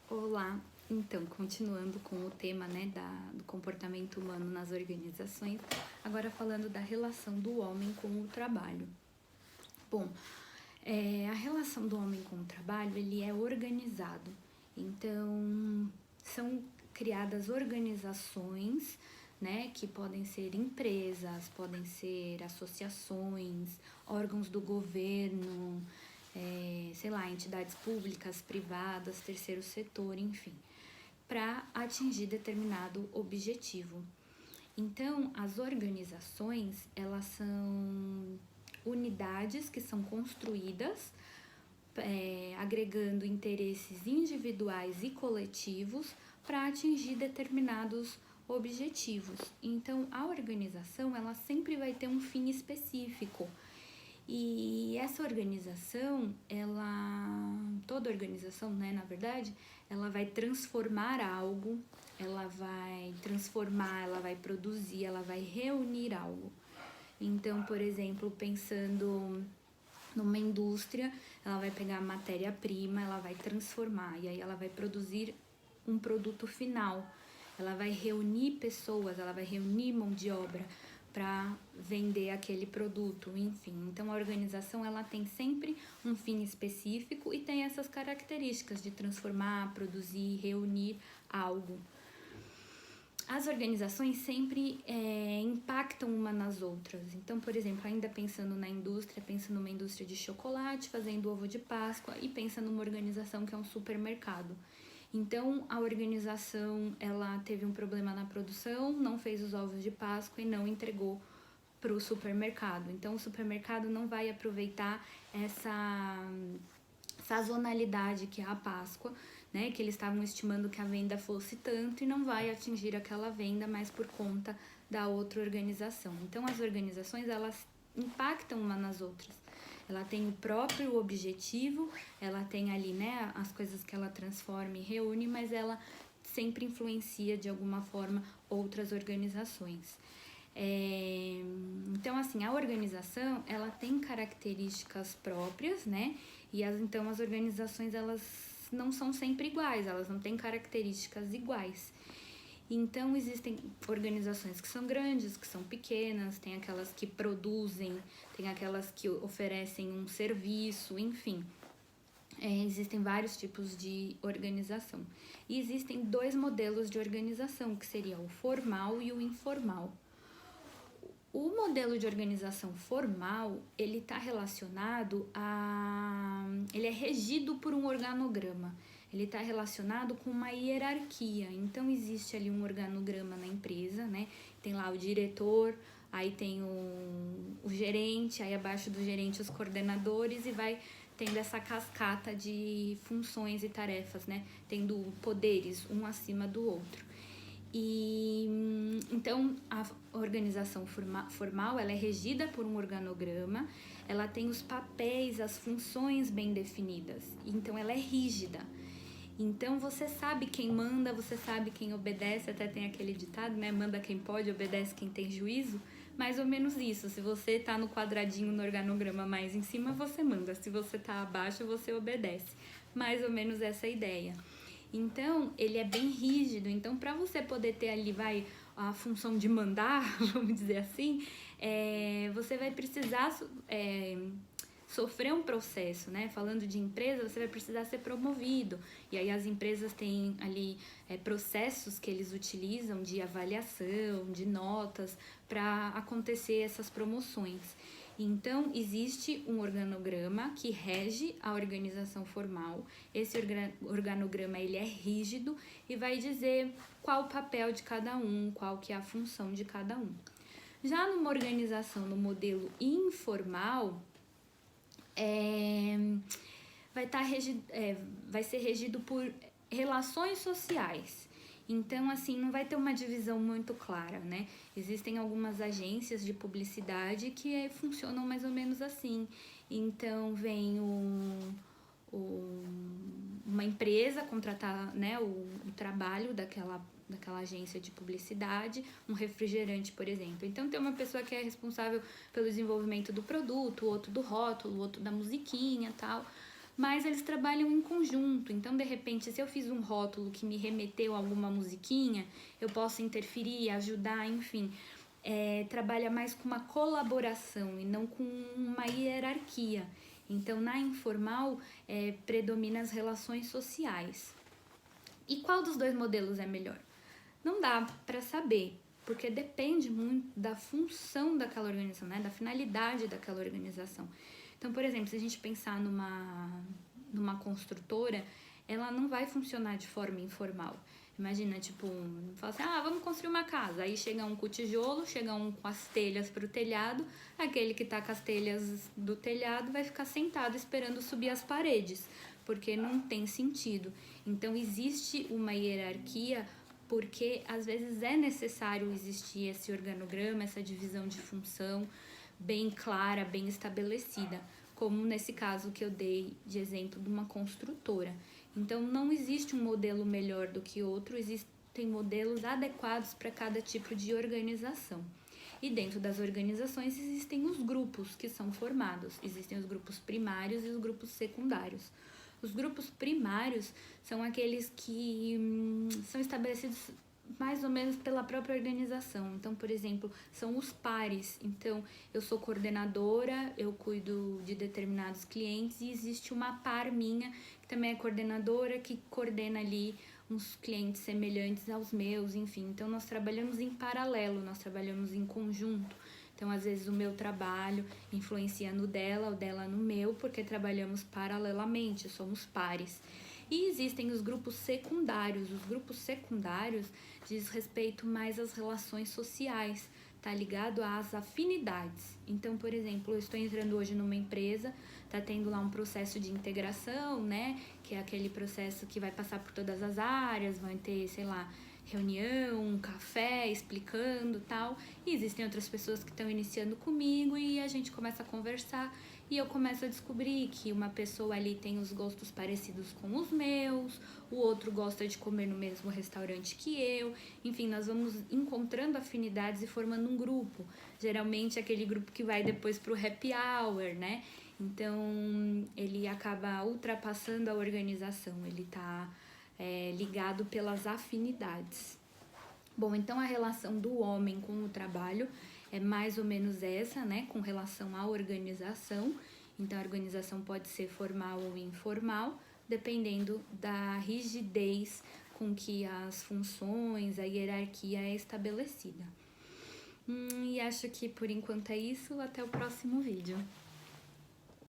Olá, então, continuando com o tema, né, do comportamento humano nas organizações, agora falando da relação do homem com o trabalho. Bom, a relação do homem com o trabalho, ele é organizado. Então, são criadas organizações, né, que podem ser empresas, podem ser associações, órgãos do governo, sei lá, entidades públicas, privadas, terceiro setor, enfim, para atingir determinado objetivo. Então, as organizações, elas são unidades que são construídas agregando interesses individuais e coletivos para atingir determinados objetivos. Então, a organização, ela sempre vai ter um fim específico. E essa organização, toda organização, né, na verdade, ela vai transformar algo, ela vai transformar, ela vai produzir, ela vai reunir algo. Então, por exemplo, pensando numa indústria, ela vai pegar a matéria-prima, ela vai transformar e aí ela vai produzir um produto final. Ela vai reunir pessoas, ela vai reunir mão de obra para vender aquele produto, enfim. Então, a organização, ela tem sempre um fim específico e tem essas características de transformar, produzir, reunir algo. As organizações sempre impactam uma nas outras. Então, por exemplo, ainda pensando na indústria, pensa numa indústria de chocolate, fazendo ovo de Páscoa, e pensa numa organização que é um supermercado. Então, a organização, ela teve um problema na produção, não fez os ovos de Páscoa e não entregou para o supermercado. Então, o supermercado não vai aproveitar essa sazonalidade que é a Páscoa, né, que eles estavam estimando que a venda fosse tanto e não vai atingir aquela venda mais por conta da outra organização. Então, as organizações, elas impactam uma nas outras. Ela tem o próprio objetivo, ela tem ali, né, as coisas que ela transforma e reúne, mas ela sempre influencia de alguma forma outras organizações. Então, assim, a organização, ela tem características próprias, né, e então as organizações, elas não são sempre iguais, elas não têm características iguais. Então, existem organizações que são grandes, que são pequenas, tem aquelas que produzem, tem aquelas que oferecem um serviço, enfim. Existem vários tipos de organização. E existem 2 modelos de organização, que seria o formal e o informal. O modelo de organização formal, ele está relacionado ele é regido por um organograma. Ele está relacionado com uma hierarquia. Então, existe ali um organograma na empresa, né? Tem lá o diretor, aí tem o gerente, aí abaixo do gerente os coordenadores e vai tendo essa cascata de funções e tarefas, né? Tendo poderes um acima do outro. E então a organização formal, ela é regida por um organograma, ela tem os papéis, as funções bem definidas, então ela é rígida. Então você sabe quem manda, você sabe quem obedece, até tem aquele ditado, né? Manda quem pode, obedece quem tem juízo. Mais ou menos isso. Se você tá no quadradinho no organograma mais em cima, você manda. Se você tá abaixo, você obedece. Mais ou menos essa ideia. Então, ele é bem rígido. Então, para você poder ter ali, a função de mandar, vamos dizer assim, você vai precisar sofrer um processo, né? Falando de empresa, você vai precisar ser promovido. E aí as empresas têm ali processos que eles utilizam de avaliação, de notas, para acontecer essas promoções. Então, existe um organograma que rege a organização formal. Esse organograma, ele é rígido e vai dizer qual o papel de cada um, qual que é a função de cada um. Já numa organização no modelo informal, vai ser regido por relações sociais. Então, assim, não vai ter uma divisão muito clara, né? Existem algumas agências de publicidade que funcionam mais ou menos assim. Então, vem uma empresa contratar, né, o trabalho daquela agência de publicidade, um refrigerante, por exemplo. Então, tem uma pessoa que é responsável pelo desenvolvimento do produto, outro do rótulo, outro da musiquinha e tal. mas eles trabalham em conjunto. Então, de repente, se eu fiz um rótulo que me remeteu a alguma musiquinha, eu posso interferir, ajudar, enfim. Trabalha mais com uma colaboração e não com uma hierarquia. Então, na informal, predomina as relações sociais. E qual dos dois modelos é melhor? Não dá para saber, porque depende muito da função daquela organização, né? Da finalidade daquela organização. Então, por exemplo, se a gente pensar numa construtora, ela não vai funcionar de forma informal. Imagina, tipo, fala assim, vamos construir uma casa. Aí chega um com o tijolo, chega um com as telhas para o telhado. Aquele que tá com as telhas do telhado vai ficar sentado esperando subir as paredes, porque não tem sentido. Então, existe uma hierarquia porque às vezes é necessário existir esse organograma, essa divisão de função bem clara, bem estabelecida, como nesse caso que eu dei de exemplo de uma construtora. Então, não existe um modelo melhor do que outro, existem modelos adequados para cada tipo de organização. E dentro das organizações existem os grupos que são formados, existem os grupos primários e os grupos secundários. Os grupos primários são aqueles que são estabelecidos mais ou menos pela própria organização. Então, por exemplo, são os pares. Então, eu sou coordenadora, eu cuido de determinados clientes e existe uma par minha, que também é coordenadora, que coordena ali uns clientes semelhantes aos meus, enfim. Então, nós trabalhamos em paralelo, nós trabalhamos em conjunto. Então, às vezes, o meu trabalho influencia no dela, o dela no meu, porque trabalhamos paralelamente, somos pares. E existem os grupos secundários. Os grupos secundários diz respeito mais às relações sociais, tá ligado às afinidades. Então, por exemplo, eu estou entrando hoje numa empresa, tá tendo lá um processo de integração, né? Que é aquele processo que vai passar por todas as áreas, vai ter, sei lá, reunião, um café explicando tal. E existem outras pessoas que estão iniciando comigo e a gente começa a conversar e eu começo a descobrir que uma pessoa ali tem os gostos parecidos com os meus, o outro gosta de comer no mesmo restaurante que eu. Enfim, nós vamos encontrando afinidades e formando um grupo. Geralmente aquele grupo que vai depois pro happy hour, né? Então, ele acaba ultrapassando a organização, ele tá ligado pelas afinidades. Bom, então a relação do homem com o trabalho é mais ou menos essa, né, com relação à organização. Então a organização pode ser formal ou informal, dependendo da rigidez com que as funções, a hierarquia é estabelecida. E acho que por enquanto é isso, até o próximo vídeo.